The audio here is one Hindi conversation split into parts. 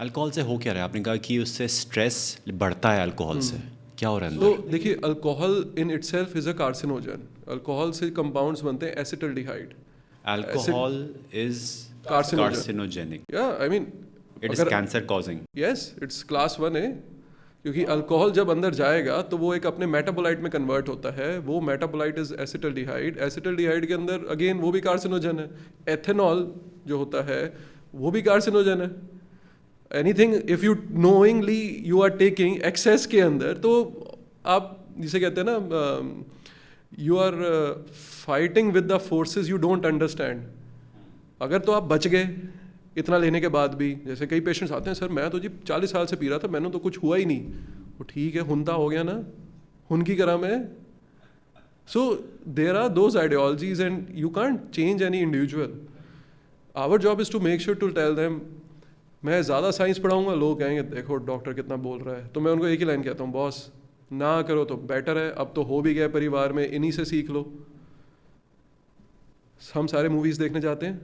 अल्कोहल से हो क्या रहा है? आपने कहा कि उससे स्ट्रेस बढ़ता है अल्कोहल से, क्या हो रहा है तो अंदर? देखिए, alcohol in itself is a carcinogen. Alcohol से कंपाउंड्स बनते हैं acetaldehyde. Alcohol is carcinogen. Carcinogenic, या आई मीन, इट इज अगर cancer causing. Yes, it's class 1 है. क्योंकि अल्कोहल जब अंदर जाएगा तो वो एक अपने मेटाबोलाइट में कन्वर्ट होता है. वो मेटाबोलाइट इज एसिटल्डिहाइड. एसिटल्डिहाइड के अंदर अगेन वो भी कार्सिनोजन है. एथेनॉल जो होता है वो भी कार्सिनोजन है. Anything if you knowingly you are taking excess के अंदर, तो आप जिसे कहते हैं ना, you are fighting with the forces you don't understand. अगर तो आप बच गए इतना लेने के बाद भी. जैसे कई पेशेंट्स आते हैं, सर मैं तो जी 40 साल से पी रहा था, मैंने तो कुछ हुआ ही नहीं. वो ठीक है, हुनता हो गया ना, हुन की करा मैं. So there are those ideologies and you can't change any individual. Our job is to make sure to tell them. मैं ज़्यादा साइंस पढ़ाऊंगा, लोग कहेंगे देखो डॉक्टर कितना बोल रहा है. तो मैं उनको एक ही लाइन कहता हूँ, बॉस ना करो तो बेटर है. अब तो हो भी गया परिवार में, इन्हीं से सीख लो. हम सारे मूवीज़ देखने जाते हैं.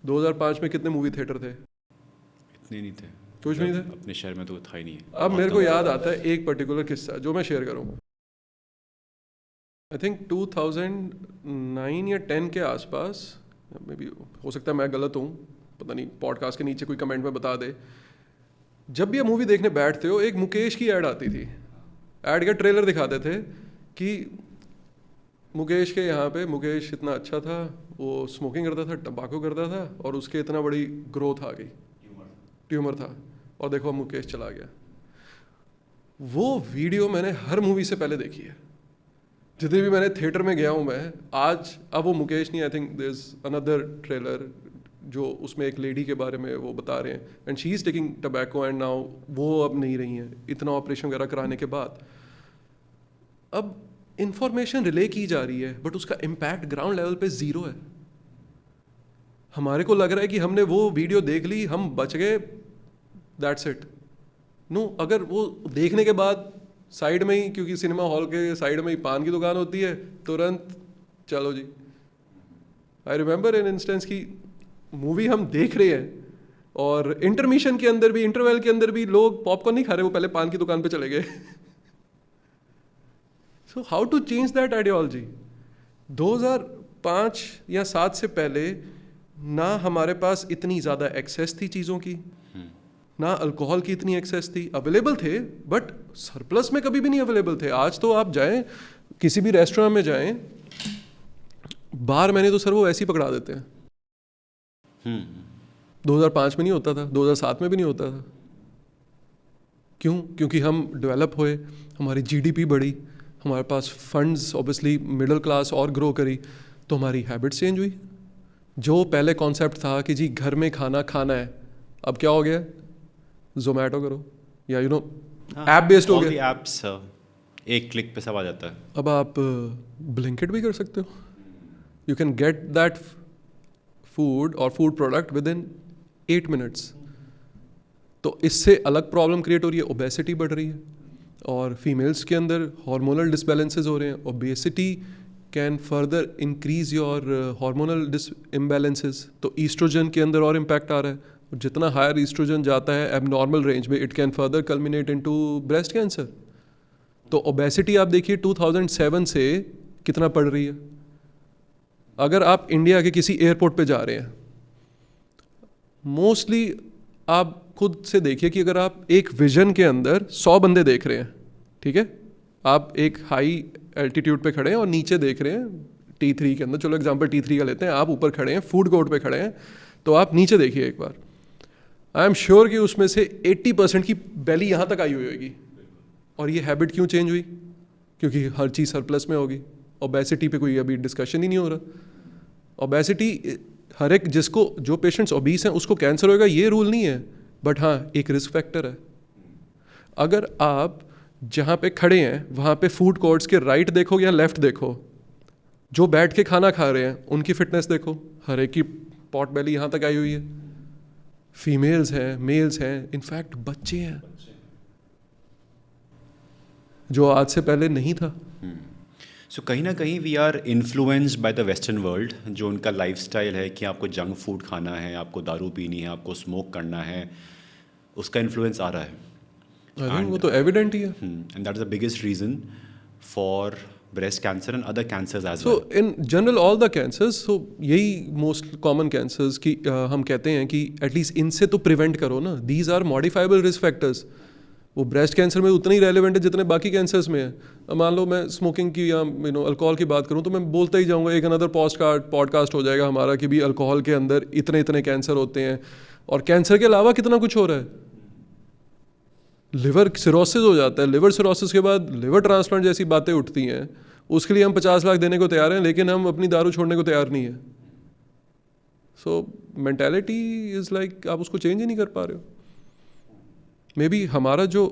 2005 में कितने मूवी थिएटर थे? इतने नहीं थे, कुछ नहीं थे. अपने शहर में तो था ही नहीं है. अब मेरे को याद आता है एक पर्टिकुलर किस्सा जो मैं शेयर करूँगा. आई थिंक 2009 या 10 के आसपास, मे बी हो सकता है मैं गलत हूँ, पता नहीं, पॉडकास्ट के नीचे कोई कमेंट में बता दे. जब भी आप मूवी देखने बैठते हो, एक मुकेश की ऐड आती थी. ऐड का ट्रेलर दिखाते थे कि मुकेश के यहाँ पे, मुकेश इतना अच्छा था, वो स्मोकिंग करता था, टम्बाकू करता था, और उसके इतना बड़ी ग्रोथ आ गई, ट्यूमर था, और देखो अब मुकेश चला गया. वो वीडियो मैंने हर मूवी से पहले देखी है. जितने भी मैंने थिएटर में गया हूँ मैं आज. अब वो मुकेश नहीं, I think there is another trailer जो उसमें एक लेडी के बारे में वो बता रहे हैं, and she is taking tobacco and now वो अब नहीं रही हैं इतना ऑपरेशन वगैरह कराने के बाद. अब इंफॉर्मेशन रिले की जा रही है, बट उसका इम्पैक्ट ग्राउंड लेवल पे ज़ीरो है. हमारे को लग रहा है कि हमने वो वीडियो देख ली, हम बच गए, दैट्स इट. नो, अगर वो देखने के बाद साइड में ही, क्योंकि सिनेमा हॉल के साइड में ही पान की दुकान होती है, तुरंत चलो जी. आई रिमेंबर एन इंस्टेंस की मूवी हम देख रहे हैं और इंटरमिशन के अंदर भी, इंटरवल के अंदर भी लोग पॉपकॉर्न नहीं खा रहे, वो पहले पान की दुकान पे चले गए. So how to change that ideology? 2005 या 7 से पहले ना हमारे पास इतनी ज़्यादा एक्सेस थी चीज़ों की, ना अल्कोहल की इतनी एक्सेस थी. अवेलेबल थे बट सरप्लस में कभी भी नहीं अवेलेबल थे. आज तो आप जाएं किसी भी रेस्टोरेंट में जाएं, बार मैंने तो सर वो ऐसे ही पकड़ा देते हैं. 2005 में नहीं होता था, 2007 में भी नहीं होता था. क्यों? क्योंकि हम डेवलप हुए, हमारी जीडीपी बढ़ी, हमारे पास फंड्स, ऑब्वियसली मिडिल क्लास और ग्रो करी, तो हमारी हैबिट्स चेंज हुई. जो पहले कॉन्सेप्ट था कि जी घर में खाना खाना है, अब क्या हो गया? जोमेटो करो या ऐप बेस्ड हो गया. एप्स एक क्लिक पे सब आ जाता है. अब आप ब्लिंकिट भी कर सकते हो. You can get that food और food product within 8 minutes. तो इससे अलग प्रॉब्लम क्रिएट हो रही है, ओबेसिटी बढ़ रही है, और फीमेल्स के अंदर हार्मोनल डिसबैलेंसेस हो रहे हैं. Obesity can further increase your hormonal imbalances. तो ईस्ट्रोजन के अंदर और इम्पैक्ट आ रहा है. जितना हायर ईस्ट्रोजन जाता है एबनॉर्मल रेंज में, it can further culminate into breast cancer. तो ओबेसिटी आप देखिए 2007 से कितना बढ़ रही है. अगर आप इंडिया के किसी एयरपोर्ट पे जा रहे हैं, मोस्टली आप खुद से देखिए कि अगर आप एक विजन के अंदर 100 बंदे देख रहे हैं, ठीक है, आप एक हाई एल्टीट्यूड पे खड़े हैं और नीचे देख रहे हैं T3 के अंदर, चलो एग्जांपल T3 का लेते हैं, आप ऊपर खड़े हैं, फूड कोर्ट पे खड़े हैं, तो आप नीचे देखिए एक बार. आई एम श्योर कि उसमें से 80% की बेली यहाँ तक आई हुई होगी. और ये हैबिट क्यों चेंज हुई? क्योंकि हर चीज़ सरप्लस में होगी. ओबेसिटी पे कोई अभी डिस्कशन ही नहीं हो रहा. ओबेसिटी हर एक, जिसको, जो पेशेंट्स ओबीस हैं उसको कैंसर होगा ये रूल नहीं है, बट हाँ एक रिस्क फैक्टर है. अगर आप जहाँ पे खड़े हैं वहाँ पे फूड कोर्ट्स के राइट देखो या लेफ्ट देखो, जो बैठ के खाना खा रहे हैं उनकी फिटनेस देखो, हर एक की पॉट बेली यहाँ तक आई हुई है. फीमेल्स हैं, मेल्स हैं, इनफैक्ट बच्चे हैं, जो आज से पहले नहीं था. सो कहीं ना कहीं we are influenced by the western world, जो उनका लाइफस्टाइल है कि आपको जंक फूड खाना है, आपको दारू पीनी है, आपको स्मोक करना है. उसका इन्फ्लुएंस आ रहा है. आई थिंक वो तो एविडेंट ही है. And that is the biggest reason for breast cancer and other cancers as सो well. In general all the cancers, so यही मोस्ट कॉमन कैंसर्स की हम कहते हैं कि एटलीस्ट इनसे तो प्रिवेंट करो ना. These are modifiable risk factors. वो ब्रेस्ट कैंसर में उतना ही रेलिवेंट है जितने बाकी कैंसर्स में है. अब मान लो मैं स्मोकिंग की या अल्कोहल की बात करूँ तो मैं बोलता ही जाऊँगा. एक अनदर पॉडकास्ट हो जाएगा हमारा कि भी अल्कोहल के अंदर इतने इतने कैंसर होते हैं, और कैंसर के अलावा कितना कुछ हो रहा है. लिवर सिरोसिस हो जाता है, लिवर सिरोसिस के बाद लिवर ट्रांसप्लांट जैसी बातें उठती हैं. उसके लिए हम 50 लाख देने को तैयार हैं, लेकिन हम अपनी दारू छोड़ने को तैयार नहीं है. सो मेंटालिटी इज़ लाइक आप उसको चेंज ही नहीं कर पा रहे हो. मे बी हमारा जो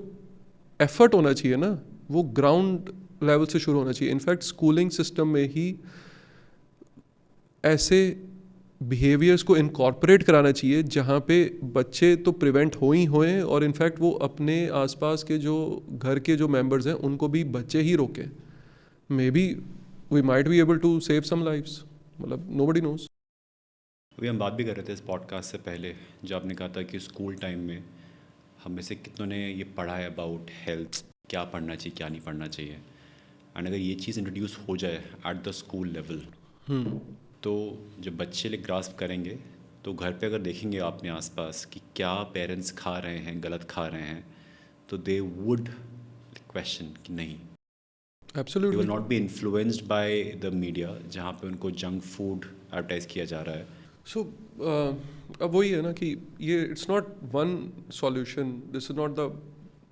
एफर्ट होना चाहिए ना वो ग्राउंड लेवल से शुरू होना चाहिए. इनफैक्ट स्कूलिंग सिस्टम में ही ऐसे बिहेवियर्स को इनकॉर्पोरेट कराना चाहिए जहाँ पे बच्चे तो प्रिवेंट हो ही होएं, और इनफैक्ट वो अपने आसपास के जो घर के जो मेंबर्स हैं उनको भी बच्चे ही रोकें. Maybe we might be able to save some lives. मतलब नोबडी नोज. अभी हम बात भी कर रहे थे इस पॉडकास्ट से पहले, जो आपने कहा था कि स्कूल टाइम में हम में से कितनों ने ये पढ़ा है अबाउट हेल्थ, क्या पढ़ना चाहिए क्या नहीं पढ़ना चाहिए. एंड अगर ये चीज़ इंट्रोड्यूस हो जाए एट द स्कूल लेवल, तो जब बच्चे लोग ग्रास्प करेंगे तो घर पे अगर देखेंगे आपने आसपास कि क्या पेरेंट्स खा रहे हैं, गलत खा रहे हैं, तो दे वुड क्वेश्चन कि नहीं. They absolutely. Will not be influenced by the media जहाँ पे उनको जंक फूड एडवर्टाइज किया जा रहा है. सो अब वही है ना कि ये it's not one solution. This is not the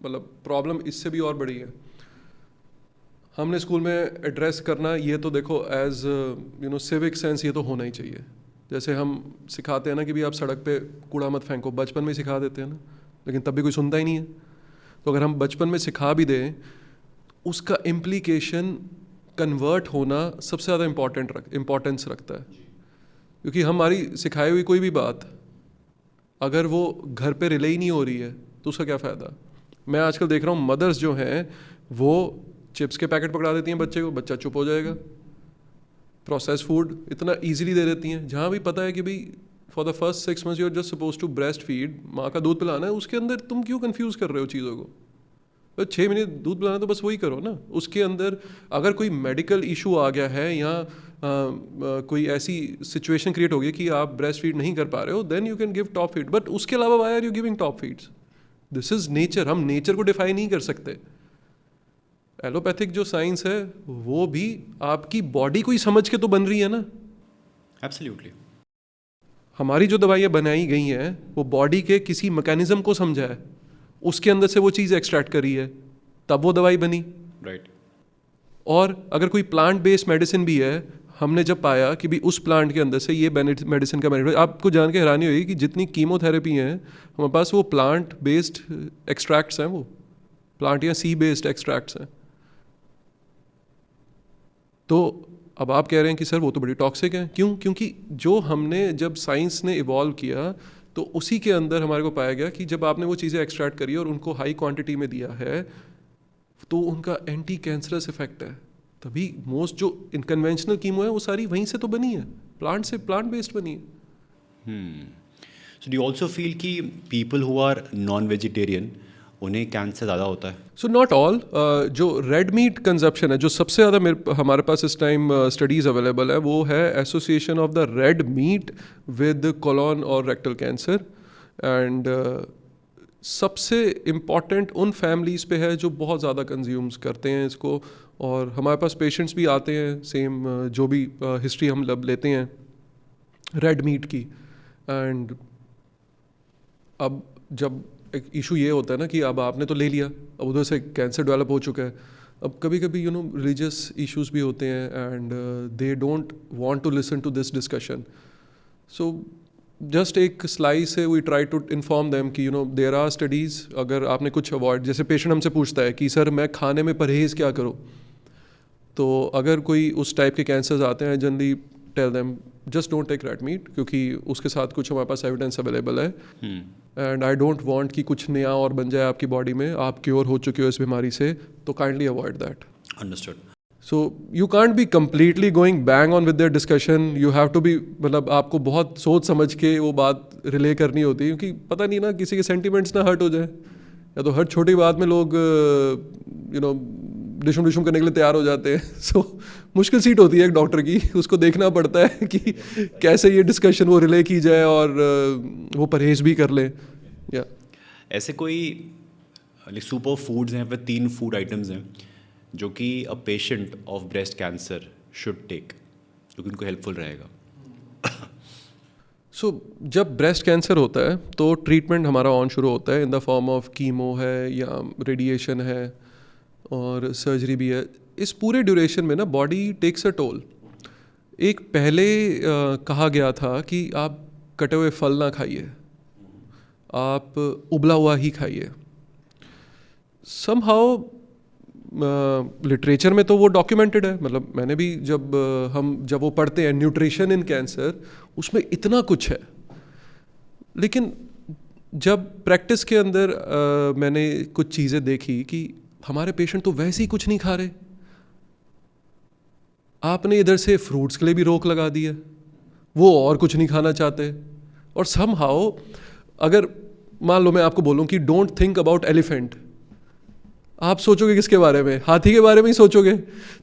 मतलब प्रॉब्लम इससे भी और बड़ी है. हमने स्कूल में एड्रेस करना ये तो देखो एज सिविक सेंस ये तो होना ही चाहिए. जैसे हम सिखाते हैं ना कि भी आप सड़क पे कूड़ा मत फेंको, बचपन में ही सिखा देते हैं ना, लेकिन तब भी कोई सुनता ही नहीं है. तो अगर हम बचपन में सिखा भी दें, उसका इम्प्लीकेशन कन्वर्ट होना सबसे ज़्यादा इम्पोर्टेंस रखता है. क्योंकि हमारी सिखाई हुई कोई भी बात अगर वो घर पे रिले ही नहीं हो रही है तो उसका क्या फ़ायदा. मैं आजकल देख रहा हूँ मदर्स जो हैं वो चिप्स के पैकेट पकड़ा देती हैं बच्चे को, बच्चा चुप हो जाएगा. प्रोसेस फूड इतना इजीली दे देती हैं, जहाँ भी पता है कि भाई for the first 6 months you are just suppose to breast feed, माँ का दूध पिलाना है. उसके अंदर तुम क्यों कंफ्यूज कर रहे हो चीज़ों को. तो 6 महीने दूध पिलाना तो बस वही करो ना. उसके अंदर अगर कोई मेडिकल इशू आ गया है या कोई ऐसी सिचुएशन क्रिएट हो गई कि आप ब्रेस्ट फीड नहीं कर पा रहे हो, then you can give top feed. But उसके अलावा why are you giving top feeds. This is nature. हम नेचर को डिफाइन नहीं कर सकते. एलोपैथिक जो साइंस है वो भी आपकी बॉडी को ही समझ के तो बन रही है ना. एब्सोल्युटली. हमारी जो दवाइयाँ बनाई गई हैं वो बॉडी के किसी मैकेनिज्म को समझा है, उसके अंदर से वो चीज़ एक्सट्रैक्ट करी है, तब वो दवाई बनी. राइट. और अगर कोई प्लांट बेस्ड मेडिसिन भी है, हमने जब पाया कि भी उस प्लांट के अंदर से ये मेडिसिन का बेनिफिट, आपको जान के हैरानी होगी कि जितनी कीमोथेरेपी हैं हमारे पास वो प्लांट बेस्ड एक्सट्रैक्ट्स हैं, वो प्लांट या सी बेस्ड एक्सट्रैक्ट्स हैं. तो अब आप कह रहे हैं कि सर वो तो बड़ी टॉक्सिक है. क्यों? क्योंकि जो हमने जब साइंस ने इवॉल्व किया तो उसी के अंदर हमारे को पाया गया कि जब आपने वो चीज़ें एक्सट्रैक्ट करी और उनको हाई क्वांटिटी में दिया है तो उनका एंटी कैंसरस इफेक्ट है. तभी मोस्ट जो इनकन्वेंशनल कीमो है वो सारी वहीं से तो बनी है, प्लांट से, प्लांट बेस्ड बनी है. So do you also feel कि people who are non vegetarian उन्हें कैंसर ज़्यादा होता है? So not all. जो रेड मीट कंजप्शन है, जो सबसे ज़्यादा हमारे पास इस टाइम स्टडीज़ अवेलेबल है, वो है association of the red meat with colon और रेक्टल कैंसर. एंड सबसे इम्पॉर्टेंट उन फैमिलीज़ पे है जो बहुत ज़्यादा कंज्यूम्स करते हैं इसको. और हमारे पास पेशेंट्स भी आते हैं सेम, जो भी हिस्ट्री हम लेते हैं रेड मीट की. एंड अब जब एक इशू ये होता है ना कि अब आपने तो ले लिया, अब उधर से कैंसर डेवलप हो चुका है. अब कभी कभी रिलीजियस इश्यूज भी होते हैं and they don't want to listen to this discussion. So just एक स्लाइस से we try to inform them कि देयर आर स्टडीज़. अगर आपने कुछ अवॉइड, जैसे पेशेंट हमसे पूछता है कि सर मैं खाने में परहेज़ क्या करूँ, तो अगर कोई उस टाइप के कैंसर्स आते हैं, generally tell them just don't take red meat, क्योंकि उसके साथ कुछ हमारे पास एविडेंस अवेलेबल है. एंड आई डोंट वांट कि कुछ नया और बन जाए आपकी बॉडी में, आप क्योर हो चुके हो इस बीमारी से, तो kindly avoid that. Understood. So you can't be completely going bang on with their discussion. You have to be, मतलब आपको बहुत सोच समझ के वो बात रिले करनी होती है, क्योंकि पता नहीं ना किसी के सेंटिमेंट्स ना हर्ट हो जाए, या तो हर छोटी बात में लोग डिशुम डिशुम करने के लिए तैयार हो जाते हैं. सो मुश्किल सीट होती है एक डॉक्टर की, उसको देखना पड़ता है कि कैसे ये डिस्कशन वो रिले की जाए और वो परहेज भी कर ले. या ऐसे कोई सुपर फूड्स हैं, फिर 3 फूड आइटम्स हैं जो कि a patient of breast cancer should take, जो कि उनको हेल्पफुल रहेगा? सो जब ब्रेस्ट कैंसर होता है तो ट्रीटमेंट हमारा ऑन शुरू होता है in the form of chemo है या रेडिएशन है और सर्जरी भी है. इस पूरे ड्यूरेशन में ना बॉडी टेक्स अ टोल. एक पहले कहा गया था कि आप कटे हुए फल ना खाइए, आप उबला हुआ ही खाइए. समहाउ लिटरेचर में तो वो डॉक्यूमेंटेड है, मतलब मैंने भी जब वो पढ़ते हैं न्यूट्रिशन इन कैंसर, उसमें इतना कुछ है. लेकिन जब प्रैक्टिस के अंदर मैंने कुछ चीज़ें देखी कि हमारे पेशेंट तो वैसे ही कुछ नहीं खा रहे. आपने इधर से फ्रूट्स के लिए भी रोक लगा दी है, वो और कुछ नहीं खाना चाहते. और समहाउ अगर मान लो मैं आपको बोलूं कि डोंट थिंक अबाउट एलिफेंट, आप सोचोगे किसके बारे में? हाथी के बारे में ही सोचोगे.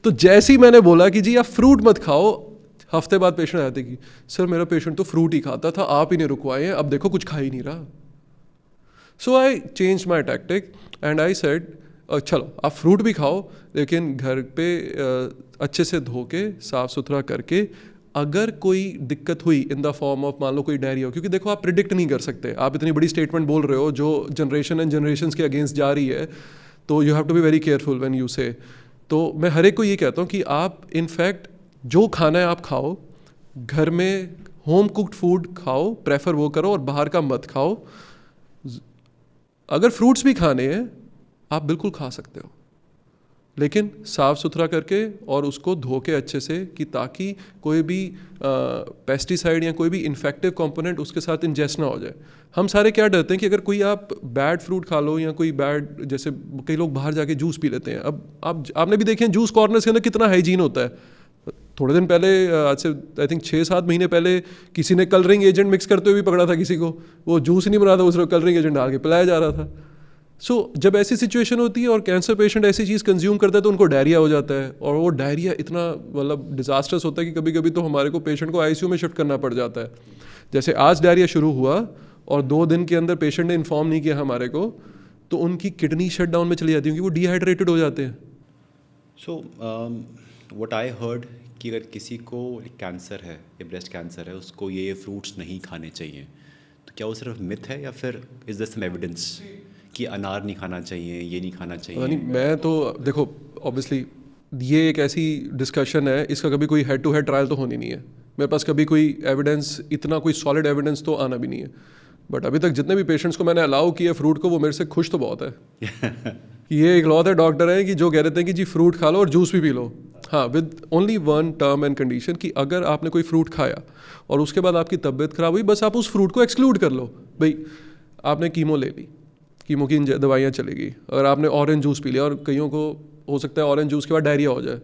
तो जैसे ही मैंने बोला कि जी आप फ्रूट मत खाओ, हफ्ते बाद पेशेंट आते कि सर मेरा पेशेंट तो फ्रूट ही खाता था, आप ही ने रुकवाए हैं, अब देखो कुछ खा ही नहीं रहा. So I change my tactic and I said चलो आप फ्रूट भी खाओ, लेकिन घर पे अच्छे से धो के साफ़ सुथरा करके. अगर कोई दिक्कत हुई इन द फॉर्म ऑफ मान लो कोई डायरिया हो, क्योंकि देखो आप प्रिडिक्ट नहीं कर सकते, आप इतनी बड़ी स्टेटमेंट बोल रहे हो जो जनरेशन एंड जनरेशन के अगेंस्ट जा रही है, तो you have to be very careful when you say. तो मैं हर एक को ये कहता हूँ कि आप इनफैक्ट जो खाना है आप खाओ, घर में होम कुक्ड फूड खाओ, प्रेफर वो करो, और बाहर का मत खाओ. अगर फ्रूट्स भी खाने हैं आप बिल्कुल खा सकते हो, लेकिन साफ़ सुथरा करके और उसको धो के अच्छे से, कि ताकि कोई भी पेस्टिसाइड या कोई भी इन्फेक्टिव कंपोनेंट उसके साथ इंजेस्ट ना हो जाए. हम सारे क्या डरते हैं कि अगर कोई आप बैड फ्रूट खा लो या कोई बैड, जैसे कई लोग बाहर जाके जूस पी लेते हैं. अब आपने भी देखे जूस कॉर्नर्स के अंदर कितना हाइजीन होता है. थोड़े दिन पहले, आज से आई थिंक 6-7 महीने पहले, किसी ने कलरिंग एजेंट मिक्स करते हुए भी पकड़ा था किसी को. वो जूस नहीं बना था, उसमें कलरिंग एजेंट डाल के पिलाया जा रहा था. सो जब ऐसी सिचुएशन होती है और कैंसर पेशेंट ऐसी चीज़ कंज्यूम करता है तो उनको डायरिया हो जाता है, और वो डायरिया इतना मतलब डिजास्टर्स होता है कि कभी कभी तो हमारे को पेशेंट को आईसीयू में शिफ्ट करना पड़ जाता है. जैसे आज डायरिया शुरू हुआ और 2 दिन के अंदर पेशेंट ने इन्फॉर्म नहीं किया हमारे को, तो उनकी किडनी शट डाउन में चली जाती है क्योंकि वो डिहाइड्रेटेड हो जाते हैं. सो व्हाट आई हर्ड कि अगर किसी को कैंसर है या ब्रेस्ट कैंसर है, उसको ये फ्रूट्स नहीं खाने चाहिए, तो क्या वो सिर्फ मिथ है या फिर इज देयर सम एविडेंस कि अनार नहीं खाना चाहिए, ये नहीं खाना चाहिए? नहीं, मैं तो देखो ऑब्वियसली ये एक ऐसी डिस्कशन है, इसका कभी कोई हेड टू हेड ट्रायल तो होनी नहीं है. मेरे पास कभी कोई एविडेंस, इतना कोई सॉलिड एविडेंस तो आना भी नहीं है. बट अभी तक जितने भी पेशेंट्स को मैंने अलाउ किया फ्रूट को, वो मेरे से खुश तो बहुत है. ये एक लॉ है डॉक्टर है कि जो कह रहे थे कि जी फ्रूट खा लो और जूस भी पी लो. हाँ, with only one term and condition कि अगर आपने कोई फ्रूट खाया और उसके बाद आपकी तबीयत खराब हुई, बस आप उस फ्रूट को एक्सक्लूड कर लो. भाई आपने कीमो ले ली, कीमो की दवाइयाँ चलेगी. अगर आपने ऑरेंज जूस पी लिया, और कईयों को हो सकता है ऑरेंज जूस के बाद डायरिया हो जाए,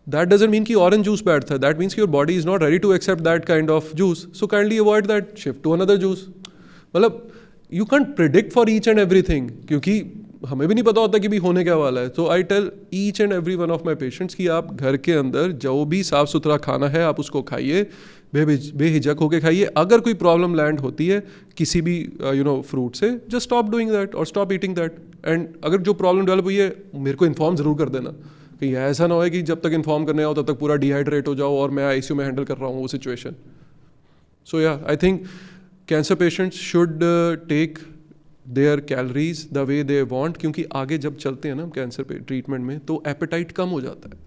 दैट डजंट मीन कि ऑरेंज जूस बैड था. That means your body is not ready to accept that kind of juice. So kindly avoid that, shift to another juice. मतलब you can't predict for each and everything, क्योंकि हमें भी नहीं पता होता कि भी होने क्या वाला है. तो I tell each and every one of my patients कि आप घर के अंदर जो भी साफ़ सुथरा खाना है आप उसको खाइए, बेहिजक होके खाइए. अगर कोई प्रॉब्लम लैंड होती है किसी भी फ्रूट से, जस्ट स्टॉप डूइंग दैट और स्टॉप ईटिंग दैट. एंड अगर जो प्रॉब्लम डेवलप हुई है, मेरे को इन्फॉर्म ज़रूर कर देना. कहीं ऐसा ना हो कि जब तक इन्फॉर्म करने आओ तब तक पूरा डिहाइड्रेट हो जाओ और मैं आईसीयू में हैंडल कर रहा हूँ वो situation. So yeah I think cancer patients should take their calories the way they want, क्योंकि आगे जब चलते हैं ना कैंसर पे ट्रीटमेंट में, तो एपेटाइट कम हो जाता है.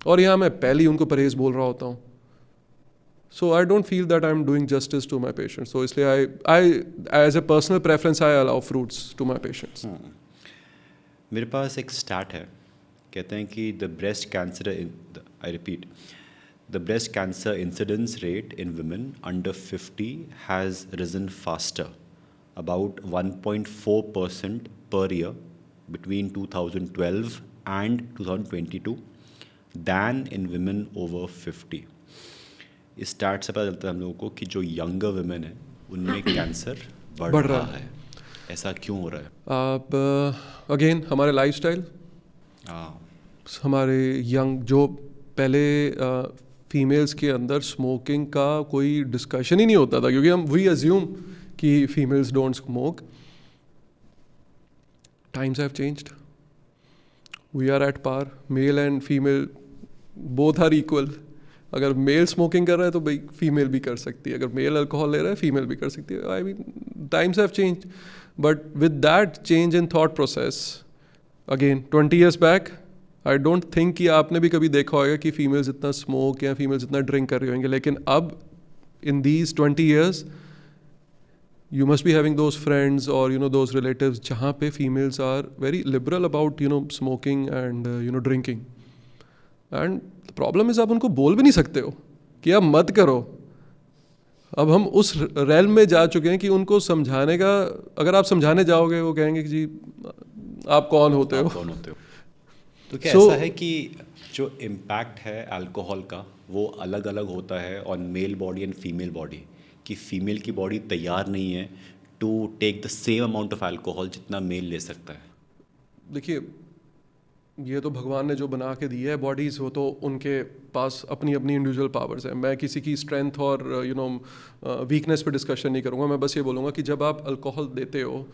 और यहाँ मैं पहले ही उनको परहेज बोल रहा होता हूँ. So I don't feel that I'm doing justice to my patients. So इसलिए I as a personal preference I allow fruits to my patients. मेरे पास एक स्टैट है, कहते हैं कि the breast cancer, I repeat, the breast cancer incidence rate in women under 50 has risen faster, about 1.4% per year between 2012 and 2022 than in women over 50. इस स्टार्ट से पता चलता है हम लोगों को कि जो यंगर वुमेन है उनमें कैंसर बढ़ बढ़ रहा रहा है। ऐसा क्यों हो रहा है? आप अगेन हमारे लाइफस्टाइल, हाँ, हमारे यंग जो पहले फीमेल्स के अंदर स्मोकिंग का कोई डिस्कशन ही नहीं होता था, क्योंकि हम वी अज्यूम कि females don't smoke. Times have changed. We are at par. Male and female both are equal. अगर मेल स्मोकिंग कर रहा है तो भाई फीमेल भी कर सकती है, अगर मेल अल्कोहल ले रहा है फीमेल भी कर सकती है. I mean times have change, but with that change in thought process again 20 years back I don't think कि आपने भी कभी देखा होगा कि फीमेल्स इतना स्मोक या फीमेल्स इतना ड्रिंक कर रही होंगे. लेकिन अब in these 20 years you must be having those friends or those relatives जहाँ पे females are very liberal about smoking and drinking. And the problem is आप उनको बोल भी नहीं सकते हो कि आप मत करो. अब हम उस रेल में जा चुके हैं कि उनको समझाने का, अगर आप समझाने जाओगे वो कहेंगे कि जी आप कौन होते हो. कौन होते हो? तो क्या So- ऐसा है कि जो इम्पैक्ट है अल्कोहल का वो अलग अलग होता है on male body and female body, कि फीमेल की बॉडी तैयार नहीं है to take the same amount of alcohol जितना मेल ले सकता है? देखिए, ये तो भगवान ने जो बना के दी है बॉडीज़, वो तो उनके पास अपनी अपनी इंडिविजुअल पावर्स हैं. मैं किसी की स्ट्रेंथ और वीकनेस पे डिस्कशन नहीं करूँगा. मैं बस ये बोलूँगा कि जब आप अल्कोहल देते हो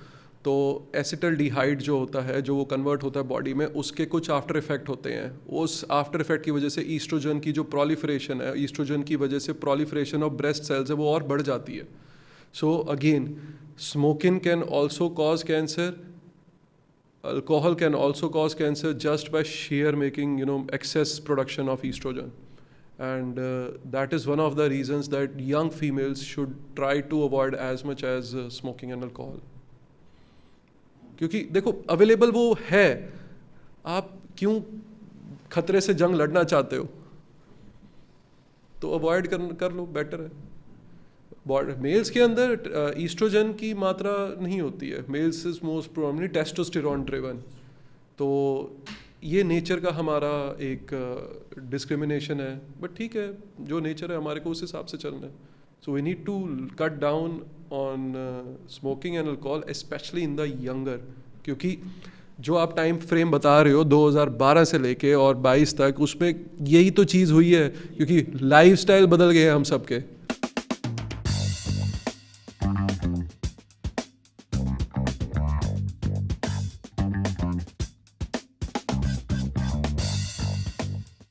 तो एसिटल्डिहाइड जो होता है, जो वो कन्वर्ट होता है बॉडी में, उसके कुछ आफ्टर इफेक्ट होते हैं. उस आफ्टर इफेक्ट की वजह से ईस्ट्रोजन की जो प्रोलिफरेशन है, ईस्ट्रोजन की वजह से प्रोलिफरेशन ऑफ ब्रेस्ट सेल्स है वो और बढ़ जाती है. So again smoking can also cause cancer. Alcohol can also cause cancer just by sheer making excess production of estrogen, and that is one of the reasons that young females should try to avoid as much as smoking and alcohol. क्योंकि देखो अवेलेबल वो है, आप क्यों खतरे से जंग लड़ना चाहते हो? तो अवॉइड कर लो, बेटर है. मेल्स के अंदर ईस्ट्रोजन की मात्रा नहीं होती है. Males is most probably testosterone driven. तो ये नेचर का हमारा एक डिस्क्रिमिनेशन है. बट ठीक है, जो नेचर है हमारे को उस हिसाब से चलना है. So we need to cut down on smoking and alcohol, specially in the younger. क्योंकि जो आप टाइम फ्रेम बता रहे हो 2012 से लेके और 22 तक, उसमें यही तो चीज़ हुई है, क्योंकि लाइफस्टाइल बदल गए हम सबके.